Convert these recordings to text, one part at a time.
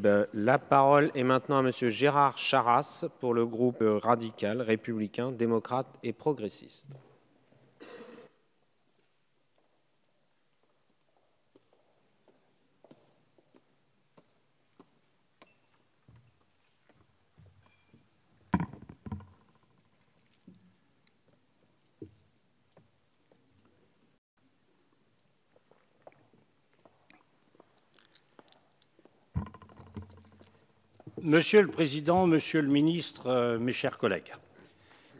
La parole est maintenant à Monsieur Gérard Charras pour le groupe radical, républicain, démocrate et progressiste. Monsieur le Président, Monsieur le Ministre, mes chers collègues,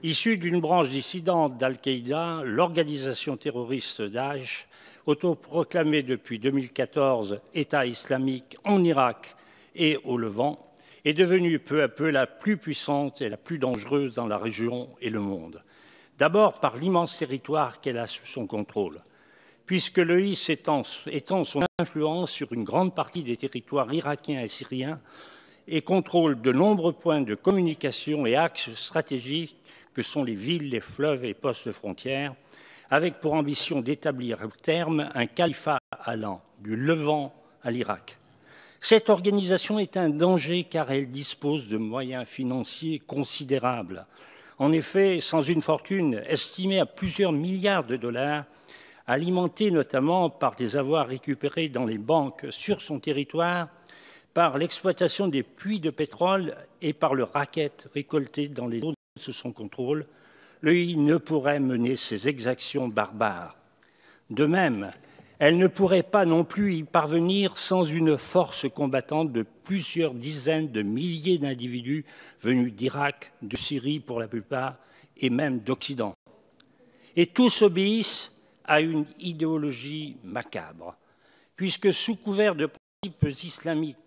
issue d'une branche dissidente d'Al-Qaïda, l'organisation terroriste Daesh, autoproclamée depuis 2014 État islamique en Irak et au Levant, est devenue peu à peu la plus puissante et la plus dangereuse dans la région et le monde. D'abord par l'immense territoire qu'elle a sous son contrôle, puisque l'EI étend son influence sur une grande partie des territoires irakiens et syriens et contrôle de nombreux points de communication et axes stratégiques que sont les villes, les fleuves et postes frontières, avec pour ambition d'établir à terme un califat allant du Levant à l'Irak. Cette organisation est un danger car elle dispose de moyens financiers considérables. En effet, sans une fortune estimée à plusieurs milliards de dollars, alimentée notamment par des avoirs récupérés dans les banques sur son territoire, par l'exploitation des puits de pétrole et par le racket récolté dans les zones sous son contrôle, l'EI ne pourrait mener ses exactions barbares. De même, elle ne pourrait pas non plus y parvenir sans une force combattante de plusieurs dizaines de milliers d'individus venus d'Irak, de Syrie pour la plupart, et même d'Occident. Et tous obéissent à une idéologie macabre, puisque sous couvert de principes islamiques,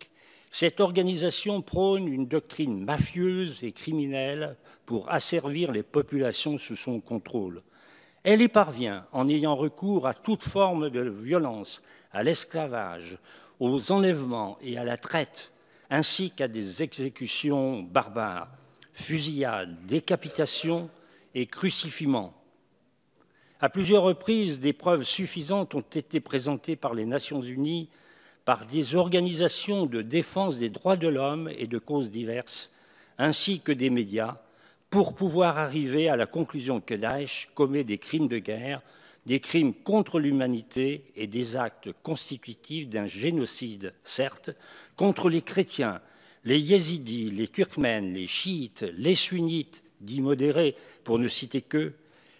cette organisation prône une doctrine mafieuse et criminelle pour asservir les populations sous son contrôle. Elle y parvient en ayant recours à toute forme de violence, à l'esclavage, aux enlèvements et à la traite, ainsi qu'à des exécutions barbares, fusillades, décapitations et crucifiements. À plusieurs reprises, des preuves suffisantes ont été présentées par les Nations unies, par des organisations de défense des droits de l'homme et de causes diverses, ainsi que des médias, pour pouvoir arriver à la conclusion que Daesh commet des crimes de guerre, des crimes contre l'humanité et des actes constitutifs d'un génocide, certes, contre les chrétiens, les yézidis, les turkmènes, les chiites, les sunnites, dits modérés, pour ne citer qu'eux,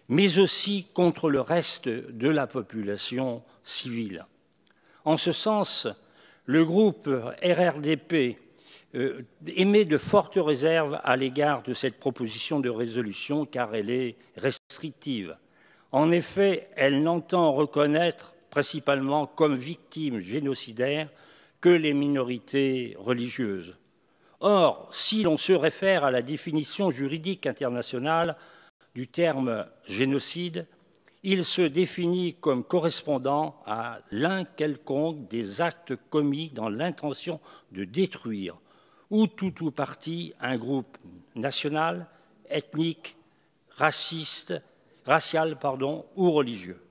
mais aussi contre le reste de la population civile. En ce sens, le groupe RRDP émet de fortes réserves à l'égard de cette proposition de résolution car elle est restrictive. En effet, elle n'entend reconnaître principalement comme victimes génocidaires que les minorités religieuses. Or, si l'on se réfère à la définition juridique internationale du terme génocide, il se définit comme correspondant à l'un quelconque des actes commis dans l'intention de détruire ou tout ou partie un groupe national, ethnique, racial ou religieux.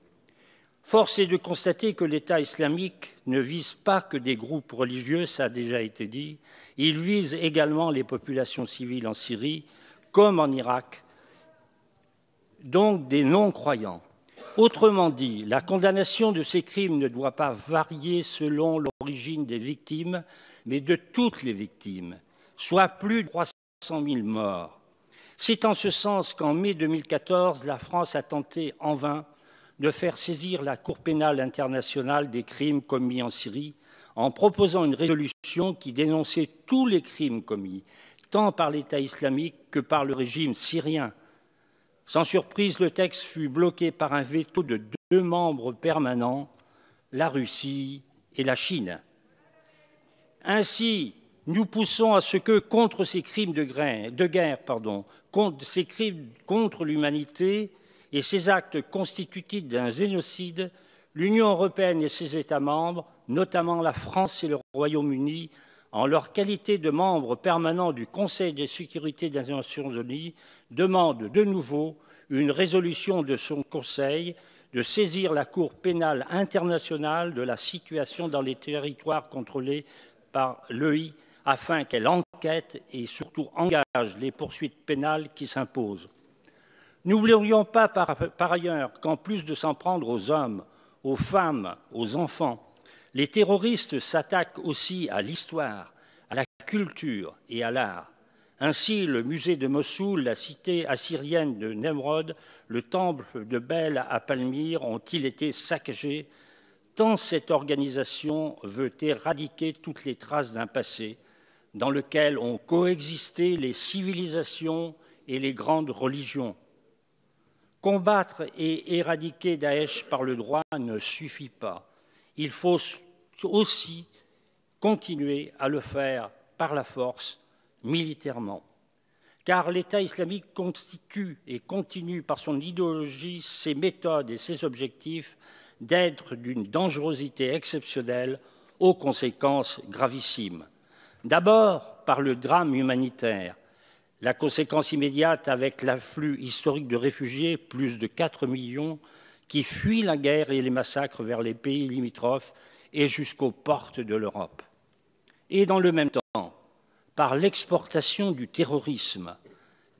Force est de constater que l'État islamique ne vise pas que des groupes religieux, ça a déjà été dit, il vise également les populations civiles en Syrie comme en Irak, donc des non-croyants. Autrement dit, la condamnation de ces crimes ne doit pas varier selon l'origine des victimes, mais de toutes les victimes, soit plus de 300 000 morts. C'est en ce sens qu'en mai 2014, la France a tenté en vain de faire saisir la Cour pénale internationale des crimes commis en Syrie en proposant une résolution qui dénonçait tous les crimes commis, tant par l'État islamique que par le régime syrien. Sans surprise, le texte fut bloqué par un veto de 2 membres permanents, la Russie et la Chine. Ainsi, nous poussons à ce que, contre ces crimes de guerre, contre ces crimes contre l'humanité et ces actes constitutifs d'un génocide, l'Union européenne et ses États membres, notamment la France et le Royaume-Uni, en leur qualité de membres permanents du Conseil de sécurité des Nations unies, demandent de nouveau une résolution de son Conseil de saisir la Cour pénale internationale de la situation dans les territoires contrôlés par l'EI afin qu'elle enquête et surtout engage les poursuites pénales qui s'imposent. N'oublions pas par ailleurs qu'en plus de s'en prendre aux hommes, aux femmes, aux enfants, les terroristes s'attaquent aussi à l'histoire, à la culture et à l'art. Ainsi, le musée de Mossoul, la cité assyrienne de Nemrod, le temple de Bel à Palmyre ont-ils été saccagés, tant cette organisation veut éradiquer toutes les traces d'un passé dans lequel ont coexisté les civilisations et les grandes religions. Combattre et éradiquer Daesh par le droit ne suffit pas. Il faut aussi continuer à le faire par la force, militairement. Car l'État islamique constitue et continue par son idéologie, ses méthodes et ses objectifs d'être d'une dangerosité exceptionnelle aux conséquences gravissimes. D'abord par le drame humanitaire. La conséquence immédiate avec l'afflux historique de réfugiés, plus de 4 millions, qui fuient la guerre et les massacres vers les pays limitrophes et jusqu'aux portes de l'Europe. Et dans le même temps, par l'exportation du terrorisme,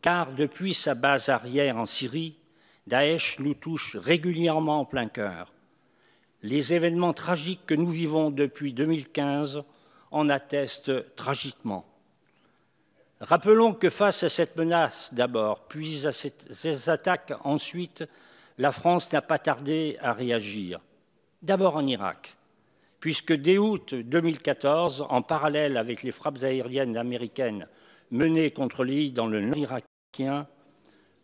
car depuis sa base arrière en Syrie, Daesh nous touche régulièrement en plein cœur. Les événements tragiques que nous vivons depuis 2015 en attestent tragiquement. Rappelons que face à cette menace d'abord, puis à ces attaques ensuite, la France n'a pas tardé à réagir. D'abord en Irak, puisque dès août 2014, en parallèle avec les frappes aériennes américaines menées contre l'île dans le nord irakien,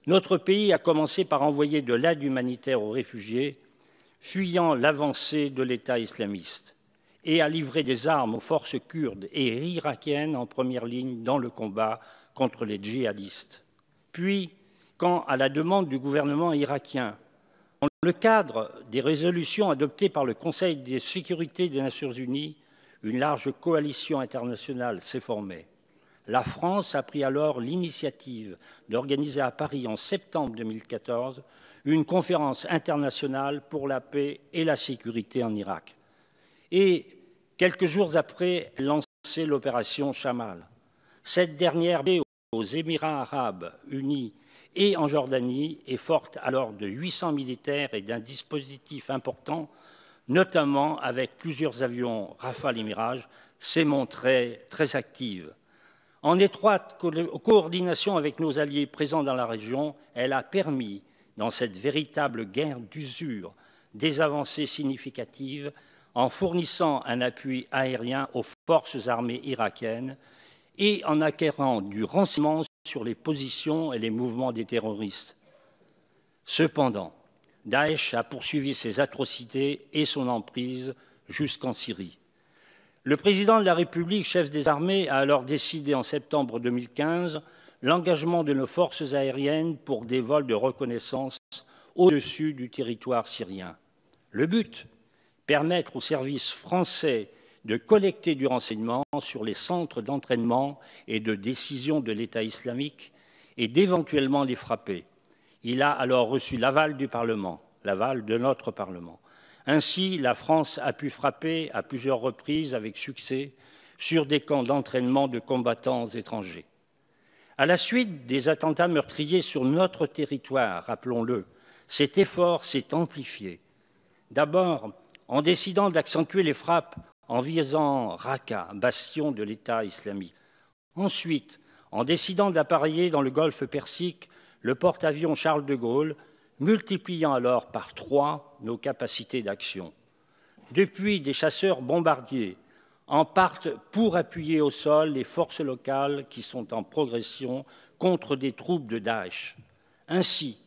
notre pays a commencé par envoyer de l'aide humanitaire aux réfugiés fuyant l'avancée de l'État islamiste et à livrer des armes aux forces kurdes et irakiennes en première ligne dans le combat contre les djihadistes. Puis, quand, à la demande du gouvernement irakien, dans le cadre des résolutions adoptées par le Conseil de sécurité des Nations unies, une large coalition internationale s'est formée. La France a pris alors l'initiative d'organiser à Paris en septembre 2014 une conférence internationale pour la paix et la sécurité en Irak. Et quelques jours après, elle lançait l'opération Chamal. Cette dernière, aux Émirats arabes unis et en Jordanie, est forte alors de 800 militaires et d'un dispositif important, notamment avec plusieurs avions Rafale et Mirage, s'est montrée très active. En étroite coordination avec nos alliés présents dans la région, elle a permis, dans cette véritable guerre d'usure, des avancées significatives en fournissant un appui aérien aux forces armées irakiennes et en acquérant du renseignement sur les positions et les mouvements des terroristes. Cependant, Daesh a poursuivi ses atrocités et son emprise jusqu'en Syrie. Le président de la République, chef des armées, a alors décidé en septembre 2015 l'engagement de nos forces aériennes pour des vols de reconnaissance au-dessus du territoire syrien. Le but, permettre aux services français de collecter du renseignement sur les centres d'entraînement et de décision de l'État islamique et d'éventuellement les frapper. Il a alors reçu l'aval du Parlement, l'aval de notre Parlement. Ainsi, la France a pu frapper à plusieurs reprises avec succès sur des camps d'entraînement de combattants étrangers. À la suite des attentats meurtriers sur notre territoire, rappelons-le, cet effort s'est amplifié. D'abord, en décidant d'accentuer les frappes en visant Raqqa, bastion de l'État islamique. Ensuite, en décidant d'appareiller dans le golfe Persique le porte-avions Charles de Gaulle, multipliant alors par 3 nos capacités d'action. Depuis, des chasseurs bombardiers en partent pour appuyer au sol les forces locales qui sont en progression contre des troupes de Daesh. Ainsi,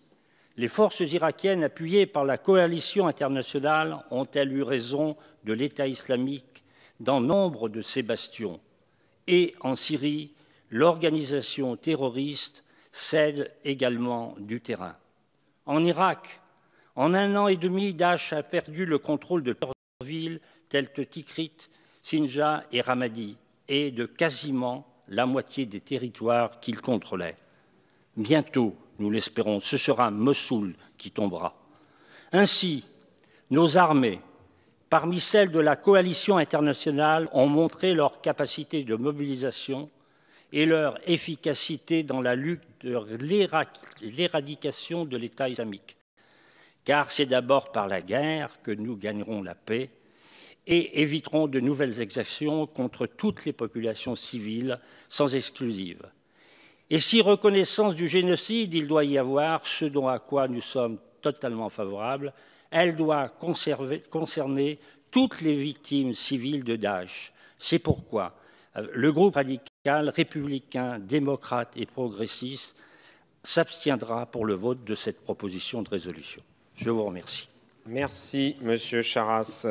les forces irakiennes appuyées par la coalition internationale ont-elles eu raison de l'État islamique dans nombre de ces bastions. Et en Syrie, l'organisation terroriste cède également du terrain. En Irak, en 1 an et demi, Daesh a perdu le contrôle de plusieurs villes telles que Tikrit, Sinjar et Ramadi, et de quasiment la moitié des territoires qu'il contrôlait. Bientôt, nous l'espérons, ce sera Mossoul qui tombera. Ainsi, nos armées, parmi celles de la coalition internationale, ont montré leur capacité de mobilisation et leur efficacité dans la lutte de l'éradication de l'État islamique. Car c'est d'abord par la guerre que nous gagnerons la paix et éviterons de nouvelles exactions contre toutes les populations civiles, sans exclusive. Et si reconnaissance du génocide il doit y avoir, ce dont à quoi nous sommes totalement favorables, elle doit concerner toutes les victimes civiles de Daesh. C'est pourquoi le groupe radical, républicain, démocrate et progressiste s'abstiendra pour le vote de cette proposition de résolution. Je vous remercie. Merci, Monsieur Charasse.